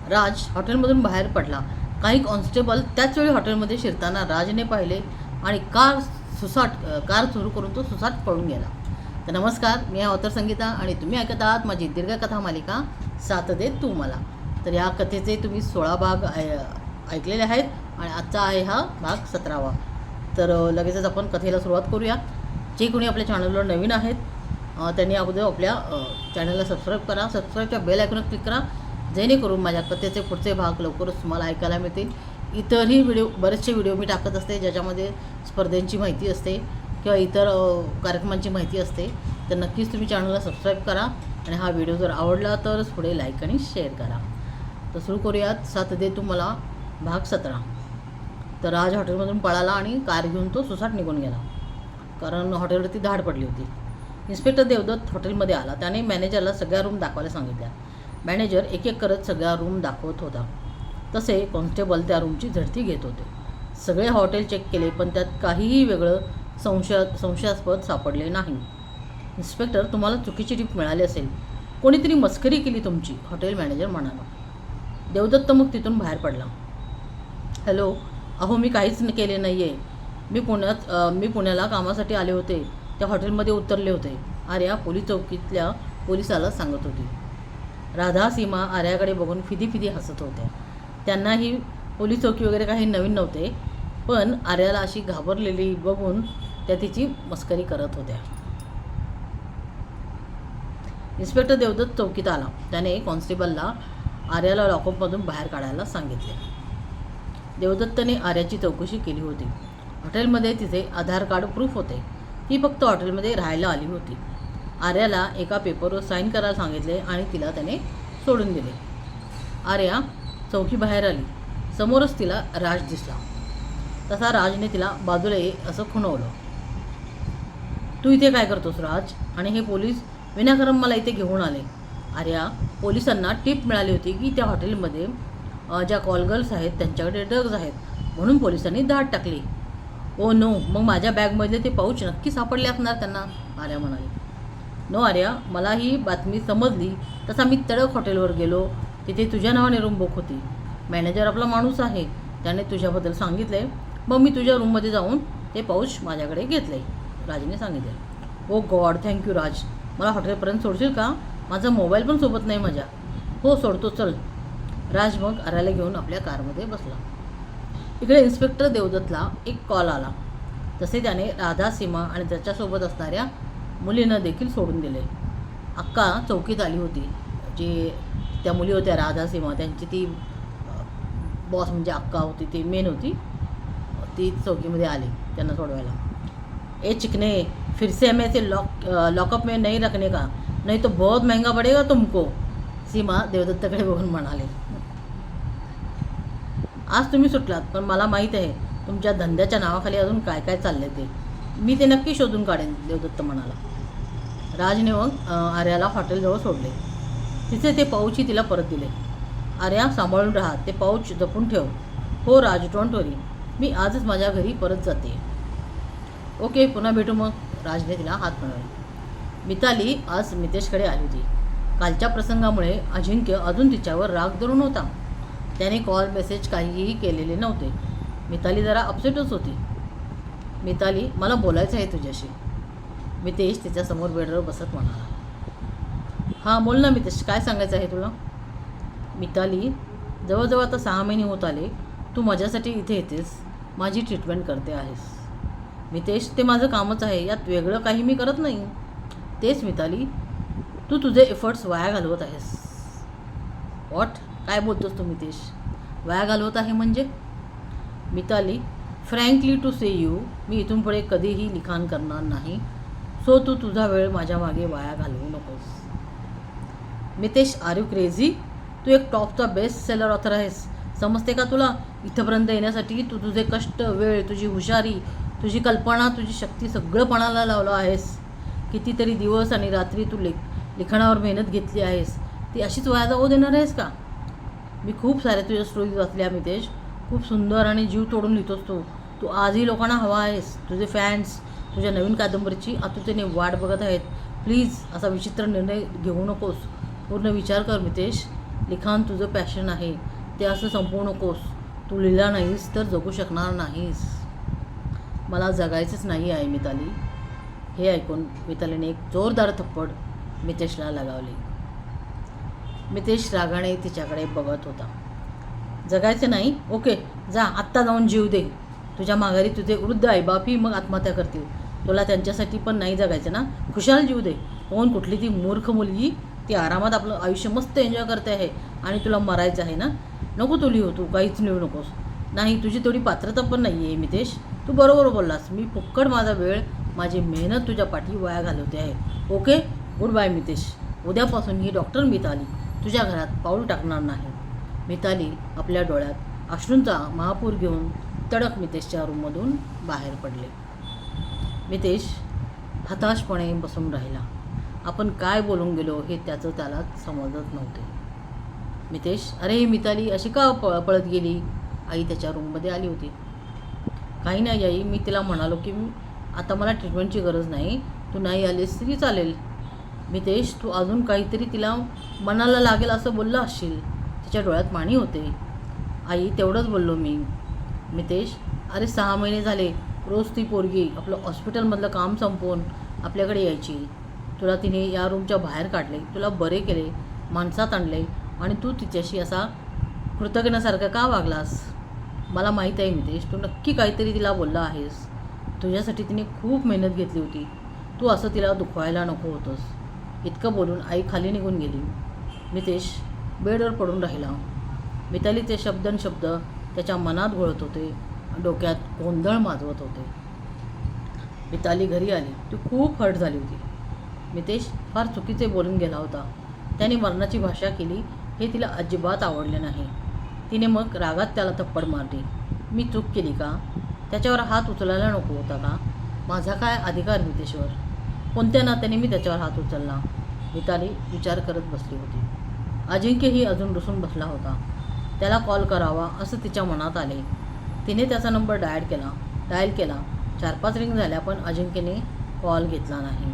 राज हॉटेलमधून बाहेर पडला. काही कॉन्स्टेबल त्याच वेळी हॉटेलमध्ये शिरताना राजने पाहिले आणि कार सुरू करून तो सुसाट पळून गेला. तर नमस्कार, मी अवतार संगीता आणि तुम्ही ऐकत आहात माझी दीर्घकथा मालिका साथ दे तू मला. तर या कथेचे तुम्ही 16 भाग ऐकलेले आहेत आणि आजचा आहे हा भाग 17वा. तर लगेचच आपण कथेला सुरुवात करूया. जे कोणी आपल्या चॅनलवर नवीन आहेत त्यांनी अगोदर आपल्या चॅनलला सबस्क्राईब करा. सबस्क्राईबच्या बेल आयकॉनवर क्लिक करा, जेणेकरून माझ्या कथेचे पुढचे भाग लवकरच तुम्हाला ऐकायला मिळतील. इतरही बरेचसे व्हिडिओ मी टाकत असते ज्याच्यामध्ये स्पर्धेंची माहिती असते किंवा इतर कार्यक्रमांची माहिती असते. तर नक्कीच तुम्ही चॅनलला सबस्क्राईब करा आणि हा व्हिडिओ जर आवडला तरच पुढे लाईक आणि शेअर करा. तर सुरू करूयात साथ दे तू मला भाग 17. तर राज हॉटेलमधून पळाला आणि कार घेऊन तो सुसाट निघून गेला, कारण हॉटेलवरती धाड पडली होती. इन्स्पेक्टर देवदत्त हॉटेलमध्ये आला. त्याने मॅनेजरला सगळ्या रूम दाखवायला सांगितल्या. मॅनेजर एक एक करत सगळ्या रूम दाखवत होता. तसे कॉन्स्टेबल त्या रूमची झडती घेत होते. सगळे हॉटेल चेक केले, पण त्यात काहीही वेगळं संशयास्पद सापडले नाही. इन्स्पेक्टर, तुम्हाला चुकीची टीप मिळाली असेल. कोणीतरी मस्करी केली तुमची, हॉटेल मॅनेजर म्हणाला. देवदत्त मग तिथून बाहेर पडला. हॅलो, अहो मी काहीच केले नाही आहे. मी पुण्याला कामासाठी आले होते. त्या हॉटेलमध्ये उतरले होते, आर्या पोलीस चौकीतल्या पोलिसाला सांगत होती. राधा सीमा आर्याकडे बघून फिदी हसत होत्या. त्यांनाही पोलीस चौकी वगैरे काही नवीन नव्हते, पण आर्याला अशी घाबरलेली बघून त्या तिची मस्करी करत होत्या. इन्स्पेक्टर देवदत्त चौकीत आला. त्याने कॉन्स्टेबलला आर्याला लॉकअपमधून बाहेर काढायला सांगितले. देवदत्तने आर्याची चौकशी केली होती. हॉटेलमध्ये तिचे आधार कार्ड प्रूफ होते. ती फक्त हॉटेलमध्ये राहायला आली होती. आर्याला एका पेपरवर साईन करायला सांगितले आणि तिला त्याने सोडून दिले. आर्या चौकी बाहेर आली. समोरच तिला राज दिसला. तसा राजने तिला बाजूला ये असं खुणवलं. तू इथे काय करतोस राज? आणि हे पोलीस विनाकारण मला इथे घेऊन आले. आर्या, पोलिसांना टिप मिळाली होती की त्या हॉटेलमध्ये ज्या कॉलगर्ल्स आहेत त्यांच्याकडे ड्रग्ज आहेत, म्हणून पोलिसांनी धाड टाकली. ओ नो, मग माझ्या बॅगमधले ते पाऊच नक्की सापडले असणार त्यांना, आर्या म्हणाली. नो आर्या, मला ही बातमी समजली तसा मी तडक हॉटेलवर गेलो. तिथे तुझ्या नावाने रूम बुक होती. मॅनेजर आपला माणूस आहे, त्याने तुझ्याबद्दल सांगितले. मग मी तुझ्या रूममध्ये जाऊन ते पाऊच माझ्याकडे घेतले, राजने सांगितले. ओ गॉड, थँक्यू राज. मला हॉटेलपर्यंत सोडशील का? माझा मोबाईल पण सोबत नाही माझ्या. हो सोडतो, चल. राज मग आर्याला घेऊन आपल्या कारमध्ये बसला. इकडे इन्स्पेक्टर देवदत्तला एक कॉल आला. तसे त्याने राधा, सीमा आणि त्याच्यासोबत असणाऱ्या मुलींना देखील सोडून दिले. अक्का चौकीत आली होती. जे त्या मुली होत्या राधा, सीमा, त्यांची ती बॉस म्हणजे अक्का होती, ती मेन होती. ती चौकीमध्ये आली त्यांना सोडवायला. ए चिकने, फिर से हमें ऐसे लॉकअप में नहीं रखने का, नहीं तो बहुत महंगा पड़ेगा तुमको, सीमा देवदत्तकडे बघून म्हणाले. आज तुम्ही सुटलात, पण मला माहीत आहे तुमच्या धंद्याच्या नावाखाली अजून काय काय चाललंय ते. मी ते नक्की शोधून काढेन, देवदत्त म्हणाला. राजने मग आर्याला हॉटेलजवळ सोडले. तिचे ते पाऊचही तिला परत दिले. आर्या, सांभाळून राहा, ते पाऊच जपून ठेव. हो राज, डोंट वरी, मी आजच माझ्या घरी परत जाते. ओके, पुन्हा भेटू मग, राजने तिला हात मिळवले. मिताली आज मितेशकडे आली होती. कालच्या प्रसंगामुळे अजिंक्य अजून तिच्यावर राग धरून होता. त्याने कॉल मेसेज काहीही केलेले नव्हते. मिताली जरा अपसेटच होती. मिताली, मला बोलायचं आहे तुझ्याशी, मितेश तिच्यासमोर बेडवर बसत म्हणाला. हां बोल ना मितेश, काय सांगायचं आहे तुला? मिताली, जवळजवळ आता 6 महिने होत आले तू माझ्यासाठी इथे येतेस, माझी ट्रीटमेंट करते आहेस. मितेश, ते माझं कामच आहे, यात वेगळं काही मी करत नाही. तेच मिताली, तू तुझे एफर्ट्स वाया घालवत आहेस. व्हॉट? काय बोलतोस तू मितेश? वाया घालवत आहे म्हणजे? Mitali, frankly to say you, मी इथून पुढे कधीही लिखाण करणार नाही. सो तू तुझा वेळ माझ्या मागे वाया घालवू नकोस. Mitesh, are you crazy? तू एक टॉपचा बेस्ट सेलर ऑथर आहेस, समजते का तुला? इथंपर्यंत येण्यासाठी तू तुझे कष्ट, वेळ, तुझी हुशारी, तुझी कल्पना, तुझी शक्ती सगळं पणाला लावलं आहेस. कितीतरी दिवस आणि रात्री तू लिखाणावर मेहनत घेतली आहेस, ती अशीच वाया जाऊ देणार आहेस का? मी खूप साऱ्या तुझ्या स्टोरीज वाचल्या मितेश, खूप सुंदर आणि जीव तोडून लिहितोस तू आजही लोकांना हवा आहेस. तुझे फॅन्स तुझ्या नवीन कादंबरीची आतुरतेने वाट बघत आहेत. प्लीज असा विचित्र निर्णय घेऊ नकोस, पूर्ण विचार कर मितेश. लिखाण तुझं पॅशन आहे, ते असं संपवू नकोस. तू लिहिला नाहीस तर जगू शकणार नाहीस. मला जगायचंच नाही आहे मिताली. हे ऐकून मितालीने एक जोरदार थप्पड मितेशला लगावली. मितेश रागाने तिच्याकडे बघत होता. जगायचं नाही? ओके, जा आत्ता जाऊन जीव दे. तुझ्या माघारी तुझे वृद्ध आईबापही मग आत्महत्या करतील. तुला त्यांच्यासाठी पण नाही जगायचं ना? खुशाल जीव दे. कोण कुठली ती मूर्ख मुलगी, ती आरामात आपलं आयुष्य मस्त एन्जॉय करते आहे आणि तुला मरायचं आहे ना? नको तू लिहू, तू काहीच लिहू नकोस. नाही, तुझी तेवढी पात्रता पण नाही आहे मितेश. तू बरोबर बोललास. मी फुक्कड माझा वेळ, माझी मेहनत तुझ्या पाठी वाया घालवते आहे. Okay, good bye Mitesh. उद्यापासून ही डॉक्टर मिताली तुझ्या घरात पाऊल टाकणार नाही. मिताली आपल्या डोळ्यात अश्रूंचा महापूर घेऊन तडक मितेशच्या रूममधून बाहेर पडले. मितेश हताशपणे बसून राहिला. आपण काय बोलून गेलो हे त्याला समजत नव्हते. मितेश, अरे ही मिताली अशी का पळत गेली? आई त्याच्या रूममध्ये आली होती. काही नाही आई, मी तिला म्हणालो की आता मला ट्रीटमेंटची गरज नाही, तू नाही आलीस तरी चालेल. मितेश, तू अजून काहीतरी तिला मनाला लागेल असं बोललं असशील. तिच्या डोळ्यात पाणी होते. आई, तेवढंच बोललो मी. मितेश, अरे 6 महिने झाले रोज ती पोरगी आपलं हॉस्पिटलमधलं काम संपवून आपल्याकडे यायची. तुला तिने या रूमच्या बाहेर काढले, तुला बरे केले, माणसात आणले आणि तू तिच्याशी असा कृतज्ञासारखा का वागलास? मला माहीत आहे मितेश, तू नक्की काहीतरी तिला बोलला आहेस. तुझ्यासाठी तिने खूप मेहनत घेतली होती. तू असं तिला दुखवायला नको होतंस. इतकं बोलून आई खाली निघून गेली. मितेश बेडवर पडून राहिला. मितालीचे शब्द त्याच्या मनात घोळत होते, डोक्यात गोंधळ माजवत होते. मिताली घरी आली. ती खूप हर्ट झाली होती. मितेश फार चुकीचे बोलून गेला होता. त्याने मरणाची भाषा केली हे तिला अजिबात आवडले नाही. तिने मग रागात त्याला थप्पड मारली. मी चूक केली का? त्याच्यावर हात उचलायला नको होता का? माझा काय अधिकार मितेशवर? कोणत्या नात्याने मी त्याच्यावर हात उचलला? मिताली विचार करत बसली होती. अजिंक्यही अजून रुसून बसला होता. त्याला कॉल करावा असं तिच्या मनात आले. तिने त्याचा नंबर डायल केला. 4-5 रिंग झाल्या पण अजिंक्यने कॉल घेतला नाही.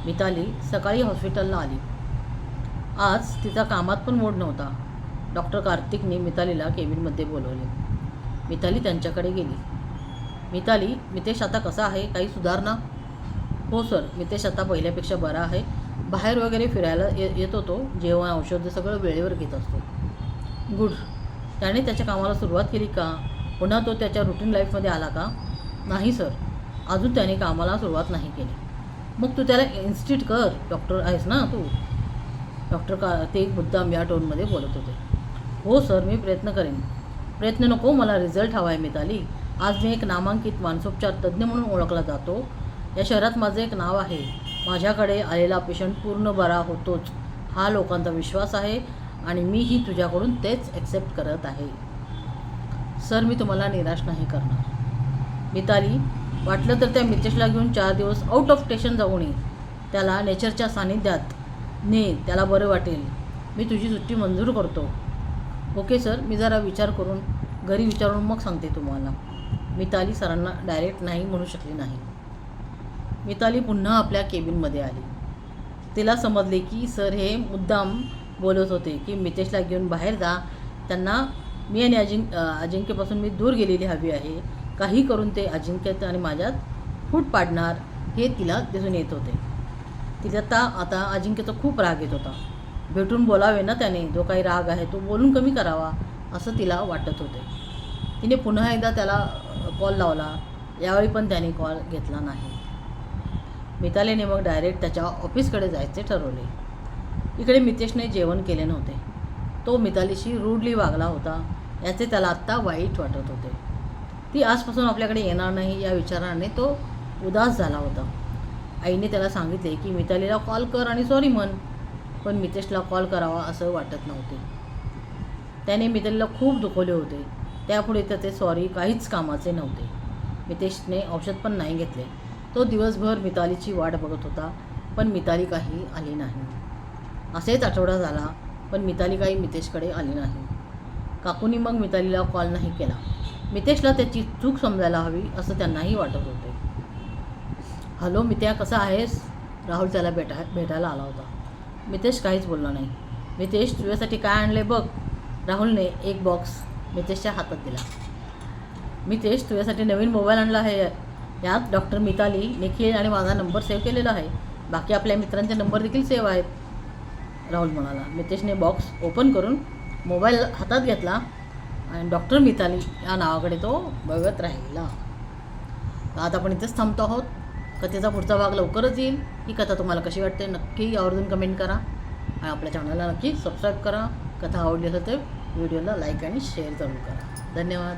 मिताली सकाळी हॉस्पिटलला आली. आज तिचा कामात पण मूड नव्हता. डॉक्टर कार्तिकने मितालीला केबिनमध्ये बोलवले. मिताली त्यांच्याकडे गेली. मिताली, मितेश आता कसा आहे? काही सुधारणा? हो सर, मितेश आता पहिल्यापेक्षा बरा आहे. बाहेर वगैरे फिरायला येतो तो. जेवण औषध सगळं वेळेवर घेत असतो. गुड. त्याने त्याच्या कामाला सुरुवात केली का? पुन्हा तो त्याच्या रुटीन लाईफमध्ये आला का? नाही सर, अजून त्याने कामाला सुरुवात नाही केली. मग तू त्याला इन्स्टिट्यूट कर. डॉक्टर आहेस ना तू? डॉक्टर ते मुद्दाम या टोनमध्ये बोलत होते. हो सर, मी प्रयत्न करेन. प्रयत्न नको, मला रिझल्ट हवा आहे मिताली. आज मी एक नामांकित मानसोपचार तज्ज्ञ म्हणून ओळखला जातो. या शहरात माझं एक नाव आहे. माझ्याकडे आलेला पेशंट पूर्ण बरा होतोच हा लोकांचा विश्वास आहे आणि मीही तुझ्याकडून तेच ॲक्सेप्ट करत आहे. सर, मी तुम्हाला निराश नाही करणार. मिताली, वाटलं तर त्या मितेशला घेऊन 4 दिवस आउट ऑफ स्टेशन जाऊन ये. त्याला नेचरच्या सानिध्यात ने, त्याला बरं वाटेल. मी तुझी सुट्टी मंजूर करतो. ओके सर, मी जरा विचार करून घरी विचारून मग सांगते तुम्हाला. मिताली सरांना डायरेक्ट नाही म्हणू शकली नाही. मिताली पुन्हा आपल्या केबिनमध्ये आली. तिला समजले की सर हे मुद्दाम बोलत होते की मितेशला घेऊन बाहेर जा. त्यांना मी आणि अजिंक्यपासून मी दूर गेलेली हवी आहे. काही करून ते अजिंक्य आणि माझ्यात फूट पाडणार हे तिला दिसून येत होते. तिला आता अजिंक्यचा खूप राग येत होता. भेटून बोलावे ना त्याने. जो काही राग आहे तो बोलून कमी करावा असं तिला वाटत होते. तिने पुन्हा एकदा त्याला कॉल लावला. यावेळी पण त्याने कॉल घेतला नाही. मितालीने मग डायरेक्ट त्याच्या ऑफिसकडे जायचे ठरवले. इकडे मितेशने जेवण केले नव्हते. तो मितालीशी रूडली वागला होता याचे त्याला आत्ता वाईट वाटत होते. ती आजपासून आपल्याकडे येणार नाही या विचाराने तो उदास झाला होता. आईने त्याला सांगितले की मितालीला कॉल कर आणि सॉरी म्हण. पण मितेशला कॉल करावा असं वाटत नव्हते. त्याने मितालीला खूप दुखवले होते. त्यापुढे तर ते सॉरी काहीच कामाचे नव्हते. मितेशने औषध पण नाही घेतले. तो दिवसभर मितालीची वाट बघत होता पण मिताली काही आली नाही. असेच आठवडा झाला पण मिताली काही मितेशकडे आली नाही. काकूंनी मग मितालीला कॉल नाही केला. मितेशला त्याची चूक समजायला हवी असं त्यांनाही वाटत होते. हॅलो मित्या, कसा आहेस? राहुल त्याला भेटायला आला होता. मितेश काहीच बोलला नाही. मितेश तुझ्यासाठी काय आणले बघ. राहुलने एक बॉक्स मितेशच्या हातात दिला. मितेश तुझ्यासाठी नवीन मोबाईल आणला आहे. यात डॉक्टर मिताली, निखिल आणि माझा नंबर सेव्ह केलेला आहे. बाकी आपल्या मित्रांचे नंबर देखील सेव्ह आहेत, राहुल म्हणाला. मितेशने बॉक्स ओपन करून मोबाईल हातात घेतला आणि डॉक्टर मिताली या नावाकडे तो बघत राहिला. आता आपण इथेच थांबतो आहोत. कथेचा पुढचा भाग लवकरच येईल. ही कथा तुम्हाला कशी वाटते नक्की आवर्जून कमेंट करा आणि आपल्या चॅनलला नक्की सबस्क्राईब करा. कथा आवडली असेल तर व्हिडिओला लाईक आणि शेअर जरूर करा. धन्यवाद.